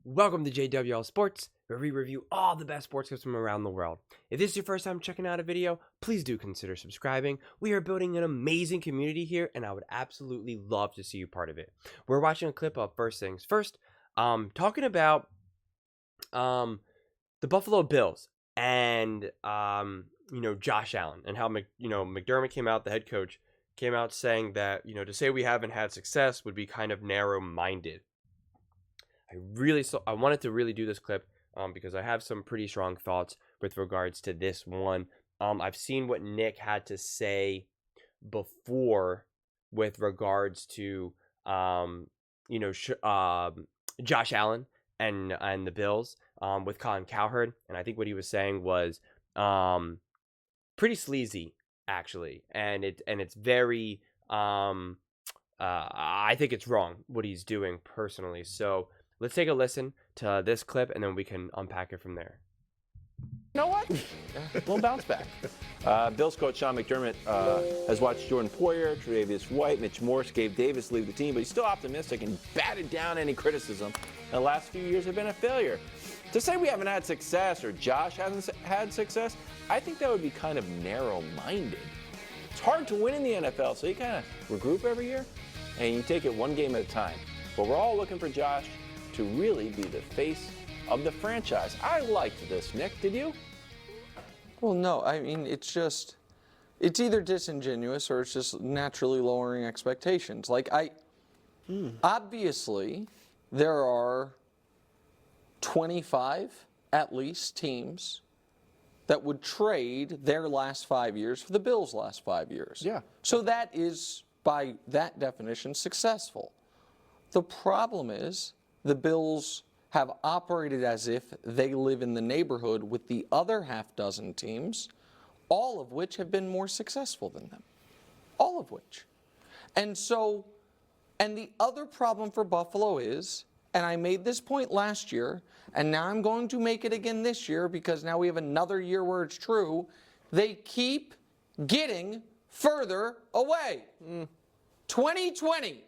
Welcome to JWL Sports, where we review all the best sports clips from around the world. If this is your first time checking out a video, please do consider subscribing. We are building an amazing community here, and I would absolutely love to see you part of it. We're watching a clip of First Things First, talking about the Buffalo Bills and Josh Allen, and how McDermott came out, the head coach came out saying that to say we haven't had success would be kind of narrow-minded. I wanted to really do this clip because I have some pretty strong thoughts with regards to this one. I've seen what Nick had to say before with regards to Josh Allen and the Bills with Colin Cowherd, and I think what he was saying was pretty sleazy actually, and it's very I think it's wrong what he's doing personally. So let's take a listen to this clip, and then we can unpack it from there. You know what? We'll bounce back. Bills coach Sean McDermott has watched Jordan Poyer, Tre'Davious White, Mitch Morse, Gabe Davis leave the team, but he's still optimistic and batted down any criticism. The last few years have been a failure. To say we haven't had success or Josh hasn't had success, I think that would be kind of narrow-minded. It's hard to win in the NFL, so you kind of regroup every year, and you take it one game at a time. But we're all looking for Josh to really be the face of the franchise. I liked this, Nick. Did you? Well, no. I mean, it's either disingenuous or it's just naturally lowering expectations. Obviously, there are 25 at least teams that would trade their last 5 years for the Bills' last 5 years. Yeah. So that is, by that definition, successful. The problem is the Bills have operated as if they live in the neighborhood with the other half dozen teams, all of which have been more successful than them. All of which. And the other problem for Buffalo is, and I made this point last year, and now I'm going to make it again this year because now we have another year where it's true, they keep getting further away. 2020.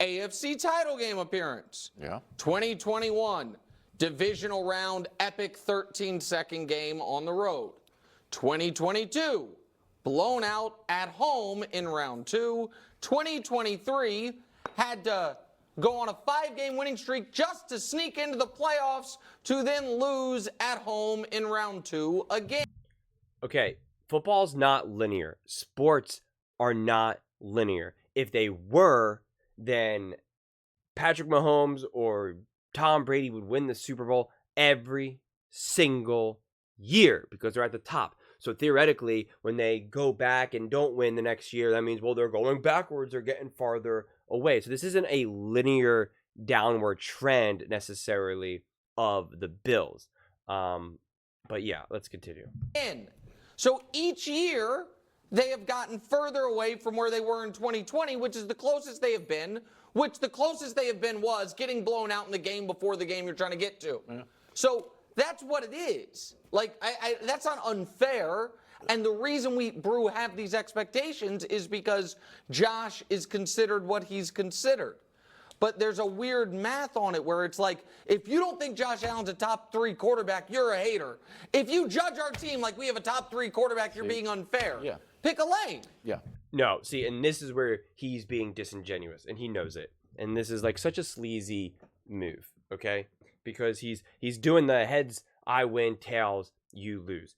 AFC title game appearance. Yeah. 2021, divisional round epic 13-second game on the road. 2022, blown out at home in round 2. 2023, had to go on a 5-game winning streak just to sneak into the playoffs to then lose at home in round 2 again. Okay, football's not linear. Sports are not linear. If they were, then Patrick Mahomes or Tom Brady would win the Super Bowl every single year because they're at the top. So theoretically, when they go back and don't win the next year, that means, well, they're going backwards, they're getting farther away. So this isn't a linear downward trend necessarily of the Bills. But yeah, let's continue. So each year, they have gotten further away from where they were in 2020, which is the closest they have been, was getting blown out in the game before the game you're trying to get to. Yeah. So that's what it is. That's not unfair. And the reason we, Brew, have these expectations is because Josh is considered what he's considered. But there's a weird math on it where it's like, if you don't think Josh Allen's a top 3 quarterback, you're a hater. If you judge our team like we have a top 3 quarterback, you're being unfair. Yeah. Pick a lane. Yeah. No, see, and this is where he's being disingenuous, and he knows it. And this is like such a sleazy move, okay? Because he's doing the heads, I win, tails, you lose.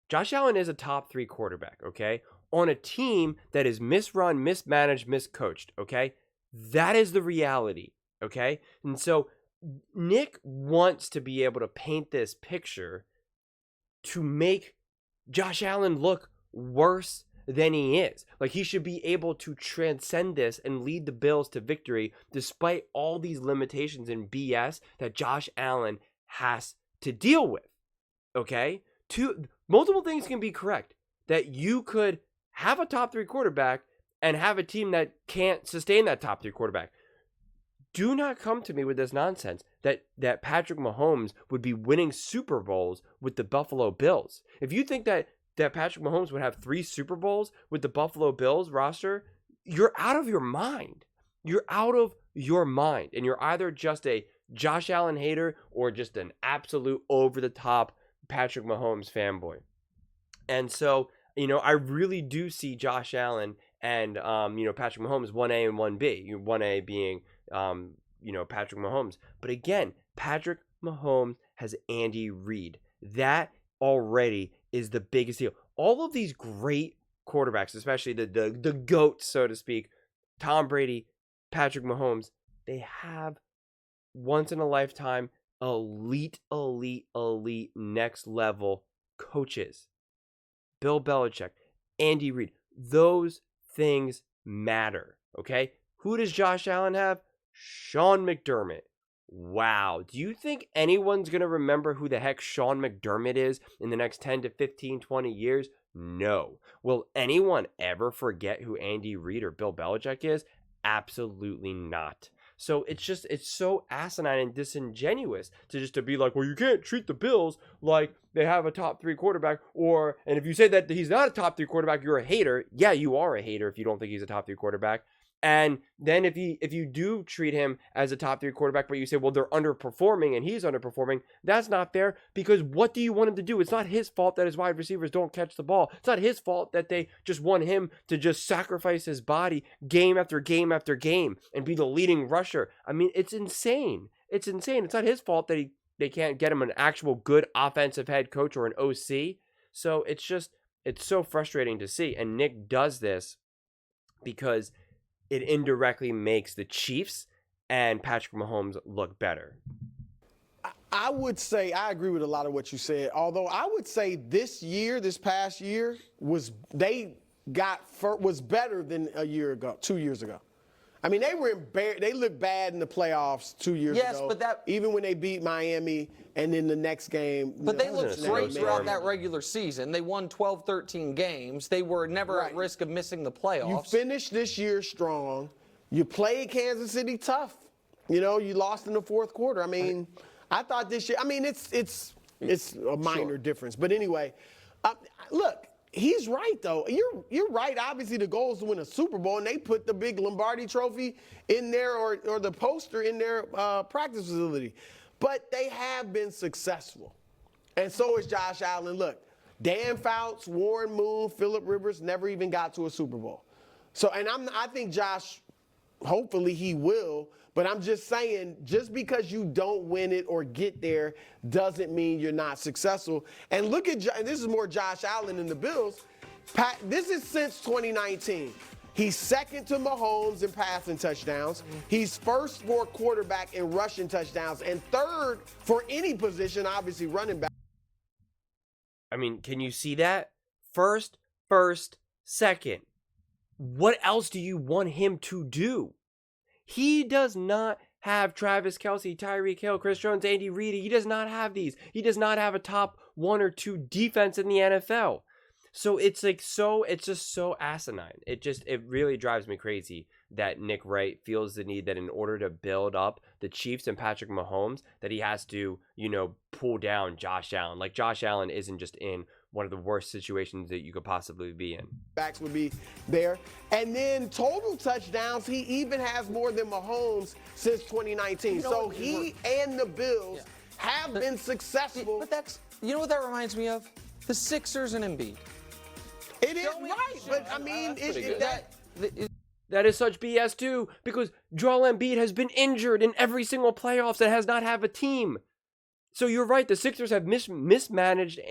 Josh Allen is a top 3 quarterback, okay? On a team that is misrun, mismanaged, miscoached, okay? That is the reality, okay? And so Nick wants to be able to paint this picture to make Josh Allen look worse than he is. Like, he should be able to transcend this and lead the Bills to victory despite all these limitations and BS that Josh Allen has to deal with, okay? Multiple things can be correct. That you could have a top 3 quarterback and have a team that can't sustain that top 3 quarterback. Do not come to me with this nonsense that Patrick Mahomes would be winning Super Bowls with the Buffalo Bills. If you think that Patrick Mahomes would have 3 Super Bowls with the Buffalo Bills roster, you're out of your mind. You're out of your mind, and you're either just a Josh Allen hater or just an absolute over-the-top Patrick Mahomes fanboy. And so, I really do see Josh Allen and, Patrick Mahomes 1A and 1B. 1A being, Patrick Mahomes. But again, Patrick Mahomes has Andy Reid. That already is the biggest deal. All of these great quarterbacks, especially the GOATs, so to speak, Tom Brady, Patrick Mahomes, they have once-in-a-lifetime elite next-level coaches. Bill Belichick, Andy Reid. Those things matter, okay? Who does Josh Allen have? Sean McDermott. Wow. Do you think anyone's going to remember who the heck Sean McDermott is in the next 10 to 15, 20 years? No. Will anyone ever forget who Andy Reid or Bill Belichick is? Absolutely not. So it's so asinine and disingenuous to be like, well, you can't treat the Bills like they have a top 3 quarterback, and if you say that he's not a top 3 quarterback, you're a hater. Yeah, you are a hater if you don't think he's a top 3 quarterback. And then if you do treat him as a top 3 quarterback, but you say, well, they're underperforming and he's underperforming, that's not fair, because what do you want him to do? It's not his fault that his wide receivers don't catch the ball. It's not his fault that they just want him to just sacrifice his body game after game after game and be the leading rusher. I mean, it's insane. It's insane. It's not his fault that they can't get him an actual good offensive head coach or an OC. So it's so frustrating to see. And Nick does this because it indirectly makes the Chiefs and Patrick Mahomes look better. I would say I agree with a lot of what you said, although I would say this past year, was better than a year ago, 2 years ago. I mean, they looked bad in the playoffs 2 years ago. Yes, but even when they beat Miami and then the next game. But they looked great throughout that regular season. They won 12, 13 games. They were never at risk of missing the playoffs. You finished this year strong. You played Kansas City tough. You lost in the fourth quarter. I mean, I thought this year, I mean, it's a minor difference. But anyway, look. He's right, though. You're right. Obviously, the goal is to win a Super Bowl, and they put the big Lombardi trophy in there or the poster in their practice facility. But they have been successful. And so is Josh Allen. Look, Dan Fouts, Warren Moon, Phillip Rivers never even got to a Super Bowl. So, and I think Josh, hopefully he will, but I'm just saying, just because you don't win it or get there doesn't mean you're not successful. And look at, and this is more Josh Allen than the Bills. This is since 2019. He's second to Mahomes in passing touchdowns. He's first for quarterback in rushing touchdowns and third for any position, obviously running back. I mean, can you see that? First, second. What else do you want him to do? He does not have Travis Kelce, Tyreek Hill, Chris Jones, Andy Reid. He does not have these. He does not have a top 1 or 2 defense in the NFL. So it's just so asinine. It really drives me crazy that Nick Wright feels the need that in order to build up the Chiefs and Patrick Mahomes, that he has to, pull down Josh Allen. Like, Josh Allen isn't just in one of the worst situations that you could possibly be in. Backs would be there. And then total touchdowns, he even has more than Mahomes since 2019. So he and the Bills have been successful. But what that reminds me of? The Sixers and Embiid. It is right, but I mean, that is such BS too, because Joel Embiid has been injured in every single playoffs and has not have a team. So you're right, the Sixers have mismanaged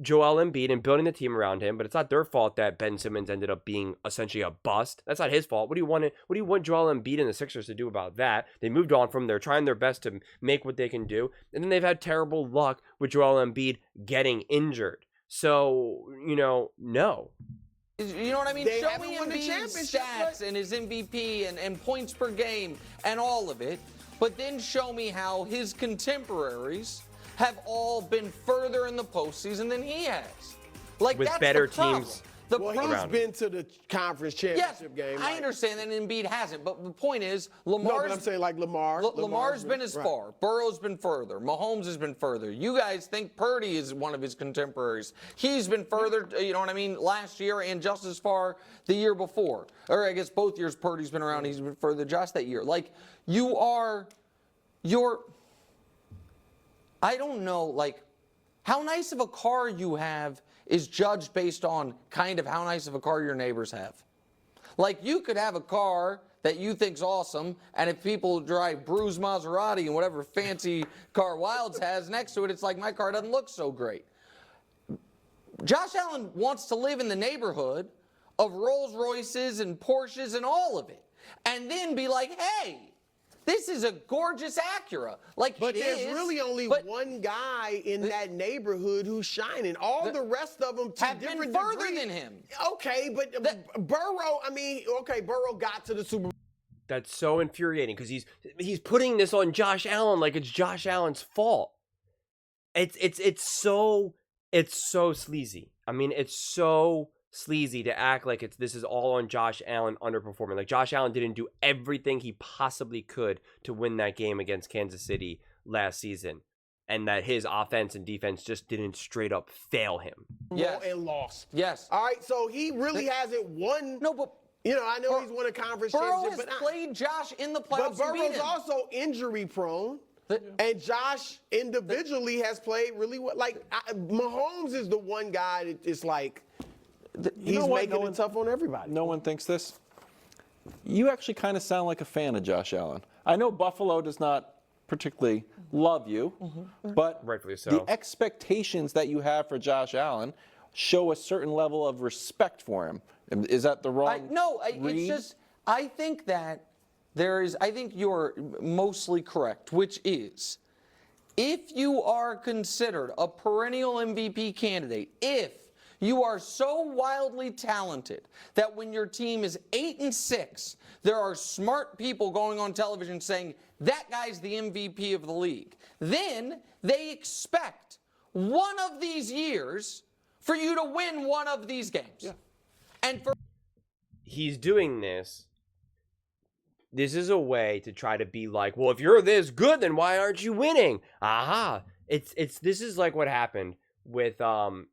Joel Embiid and building the team around him, but it's not their fault that Ben Simmons ended up being essentially a bust. That's not his fault. What do you want Joel Embiid and the Sixers to do about that? They moved on from there, trying their best to make what they can do, and then they've had terrible luck with Joel Embiid getting injured. So, no. You know what I mean? Show me Embiid's stats and his MVP and points per game and all of it. But then show me how his contemporaries have all been further in the postseason than he has. Like, with that's better the problem. teams. He's been to the conference championship game. I understand that Embiid hasn't, but the point is, Lamar's... No, but I'm saying like Lamar. Lamar's been as far. Burrow's been further. Mahomes has been further. You guys think Purdy is one of his contemporaries. He's been further, you know what I mean, last year and just as far the year before. Or I guess both years Purdy's been around. He's been further just that year. Like, I don't know, like, how nice of a car you have is judged based on kind of how nice of a car your neighbors have. Like, you could have a car that you think's awesome, and if people drive Bruce Maserati and whatever fancy car Wilds has next to it, it's like, my car doesn't look so great. Josh Allen wants to live in the neighborhood of Rolls Royces and Porsches and all of it, and then be like, hey, this is a gorgeous Acura. But there's really only one guy in that neighborhood who's shining. All the rest of them have been further than him. Okay, but Burrow, Burrow got to the Super Bowl. That's so infuriating because he's putting this on Josh Allen like it's Josh Allen's fault. It's so sleazy. I mean, it's so sleazy to act like this is all on Josh Allen underperforming. Like, Josh Allen didn't do everything he possibly could to win that game against Kansas City last season, and that his offense and defense just didn't straight up fail him. Yes. And lost. Yes. All right, so he really hasn't won. No, but I know he's won a conference Burrow championship. has played Josh in the playoffs. But Burrow's also injury prone. And Josh individually has played really well. Like, Mahomes is the one guy that is like, he's making it tough on everybody. No one thinks this. You actually kind of sound like a fan of Josh Allen. I know Buffalo does not particularly love you, but rightfully so. The expectations that you have for Josh Allen show a certain level of respect for him. Is that the wrong read? It's just, I think that I think you're mostly correct, which is, if you are considered a perennial MVP candidate, if you are so wildly talented that when your team is 8-6, there are smart people going on television saying, that guy's the MVP of the league, then they expect one of these years for you to win one of these games. Yeah. And he's doing this. This is a way to try to be like, well, if you're this good, then why aren't you winning? Aha. This is like what happened with Rob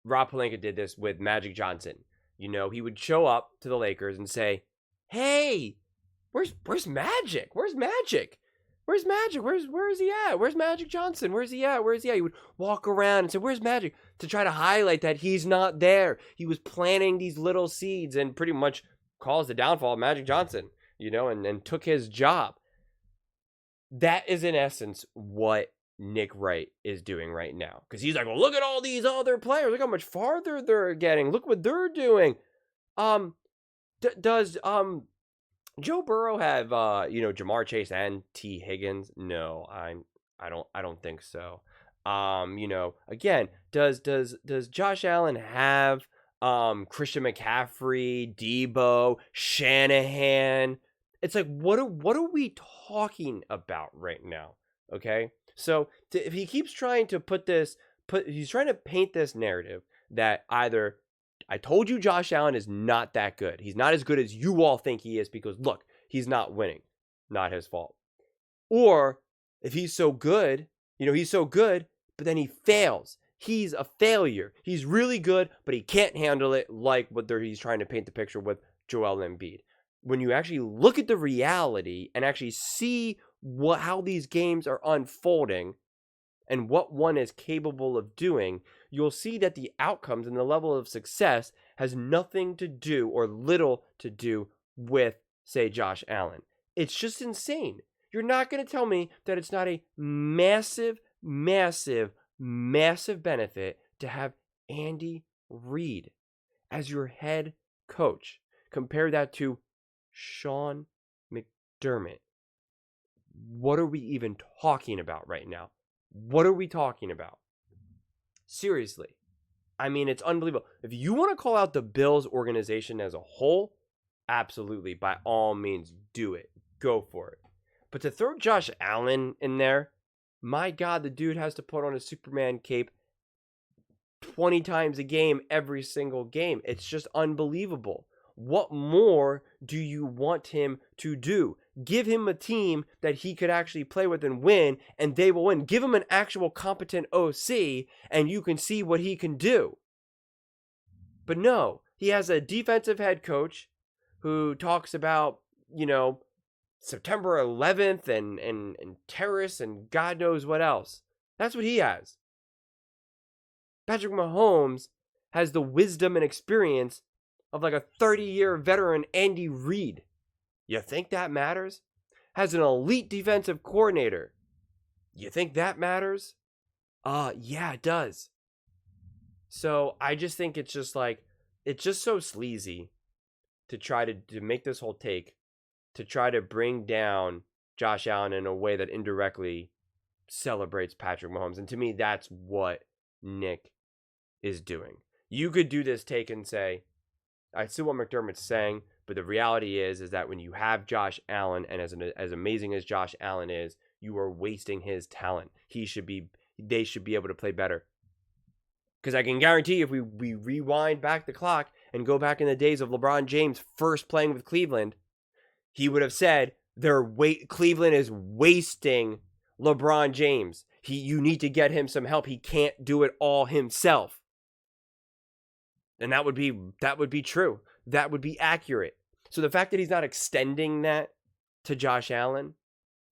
Pelinka did this with Magic Johnson. You know, he would show up to the Lakers and say, hey, where's Magic? Where's Magic? Where's Magic? Where is he at? Where's Magic Johnson? Where's he at? Where's he at? He would walk around and say, where's Magic? To try to highlight that he's not there. He was planting these little seeds and pretty much caused the downfall of Magic Johnson, you know, and took his job. That is in essence what Nick Wright is doing right now. Because he's like, well, look at all these other players. Look how much farther they're getting. Look what they're doing. Does Joe Burrow have Jamar Chase and T. Higgins? No, I don't think so. Again, does Josh Allen have Christian McCaffrey, Debo, Shanahan? It's like, what are we talking about right now? Okay, so if he keeps trying to he's trying to paint this narrative that either I told you Josh Allen is not that good. He's not as good as you all think he is because, look, he's not winning. Not his fault. Or if he's so good, but then he fails. He's a failure. He's really good, but he can't handle it like what he's trying to paint the picture with Joel Embiid. When you actually look at the reality and actually see how these games are unfolding and what one is capable of doing, you'll see that the outcomes and the level of success has nothing to do or little to do with, say, Josh Allen. It's just insane. You're not going to tell me that it's not a massive, massive, massive benefit to have Andy Reid as your head coach. Compare that to Sean McDermott. What are we even talking about right now? What are we talking about? Seriously. I mean, it's unbelievable. If you want to call out the Bills organization as a whole, absolutely, by all means, do it. Go for it. But to throw Josh Allen in there, my God, the dude has to put on a Superman cape 20 times a game every single game. It's just unbelievable. What more do you want him to do? Give him a team that he could actually play with and win, and they will win. Give him an actual competent OC, and you can see what he can do. But no, he has a defensive head coach who talks about, September 11th and terrorists and God knows what else. That's what he has. Patrick Mahomes has the wisdom and experience of like a 30-year veteran Andy Reid. You think that matters? Has an elite defensive coordinator. You think that matters? Yeah, it does. So I just think it's just so sleazy to try to make this whole take, to try to bring down Josh Allen in a way that indirectly celebrates Patrick Mahomes. And to me, that's what Nick is doing. You could do this take and say, I see what McDermott's saying, but the reality is that when you have Josh Allen, and as amazing as Josh Allen is, you are wasting his talent. They should be able to play better. Because I can guarantee if we rewind back the clock and go back in the days of LeBron James first playing with Cleveland, he would have said Cleveland is wasting LeBron James. You need to get him some help. He can't do it all himself. And that would be true. That would be accurate. So the fact that he's not extending that to Josh Allen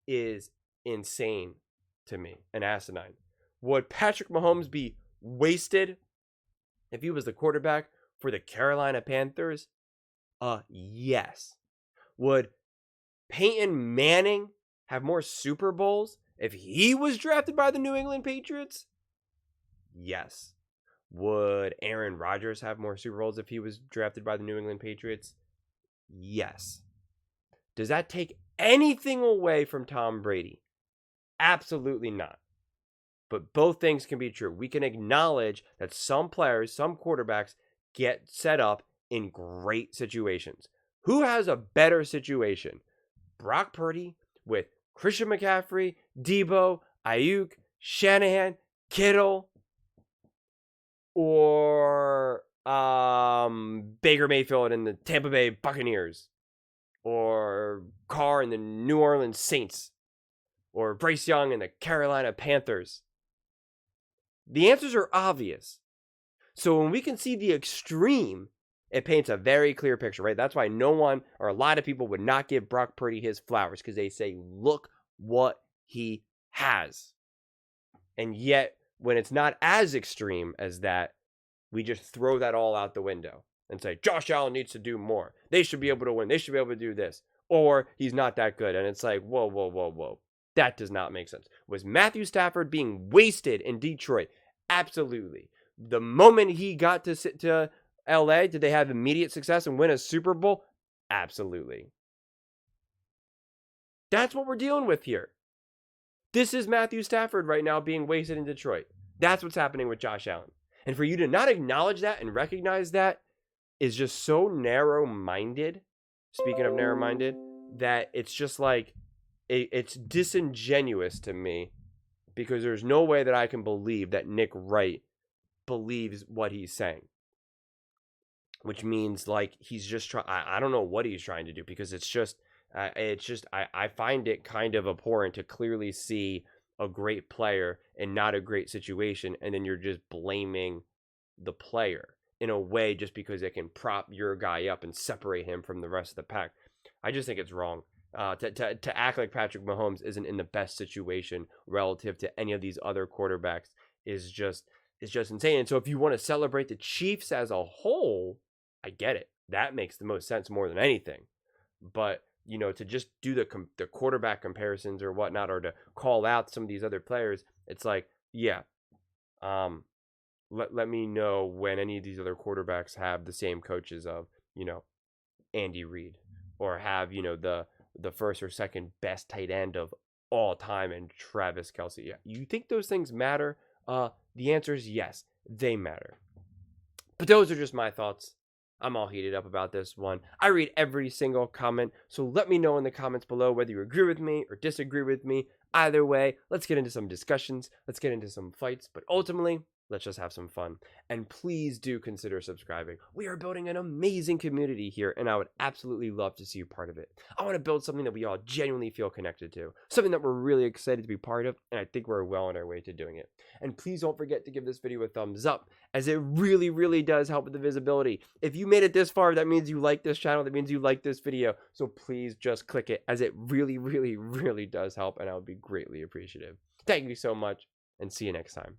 is insane to me and asinine. Would Patrick Mahomes be wasted if he was the quarterback for the Carolina Panthers? Yes. Would Peyton Manning have more Super Bowls if he was drafted by the New England Patriots? Yes. Would Aaron Rodgers have more Super Bowls if he was drafted by the New England Patriots? Yes. Does that take anything away from Tom Brady? Absolutely not. But both things can be true. We can acknowledge that some players, some quarterbacks get set up in great situations. Who has a better situation? Brock Purdy with Christian McCaffrey, Debo, Ayuk, Shanahan, Kittle, or Baker Mayfield and the Tampa Bay Buccaneers, or Carr and the New Orleans Saints, or Bryce Young and the Carolina Panthers? The answers are obvious. So when we can see the extreme, it paints a very clear picture, right? That's why no one or a lot of people would not give Brock Purdy his flowers, because they say, look what he has. And yet, when it's not as extreme as that, we just throw that all out the window and say, Josh Allen needs to do more. They should be able to win. They should be able to do this. Or he's not that good. And it's like, whoa. That does not make sense. Was Matthew Stafford being wasted in Detroit? Absolutely. The moment he got to LA, did they have immediate success and win a Super Bowl? Absolutely. That's what we're dealing with here. This is Matthew Stafford right now being wasted in Detroit. That's what's happening with Josh Allen. And for you to not acknowledge that and recognize that is just so narrow-minded, speaking of narrow-minded, that it's just like, it's disingenuous to me, because there's no way that I can believe that Nick Wright believes what he's saying. Which means like he's just trying, I don't know what he's trying to do, because I find it kind of abhorrent to clearly see a great player and not a great situation, and then you're just blaming the player in a way just because it can prop your guy up and separate him from the rest of the pack. I just think it's wrong. To act like Patrick Mahomes isn't in the best situation relative to any of these other quarterbacks is just insane. And so if you want to celebrate the Chiefs as a whole, I get it. That makes the most sense more than anything. But to just do the quarterback comparisons or whatnot, or to call out some of these other players, it's like, yeah, let me know when any of these other quarterbacks have the same coaches of, Andy Reid, or have, the first or second best tight end of all time and Travis Kelce. Yeah, you think those things matter? The answer is yes, they matter. But those are just my thoughts. I'm all heated up about this one. I read every single comment, so let me know in the comments below whether you agree with me or disagree with me. Either way, let's get into some discussions. Let's get into some fights. But ultimately, Let's just have some fun. And please do consider subscribing. We are building an amazing community here, and I would absolutely love to see you part of it. I want to build something that we all genuinely feel connected to, something that we're really excited to be part of, and I think we're well on our way to doing it. And please don't forget to give this video a thumbs up, as it really, really does help with the visibility. If you made it this far, that means you like this channel, that means you like this video, so please just click it, as it really, really, really does help, and I would be greatly appreciative. Thank you so much, and see you next time.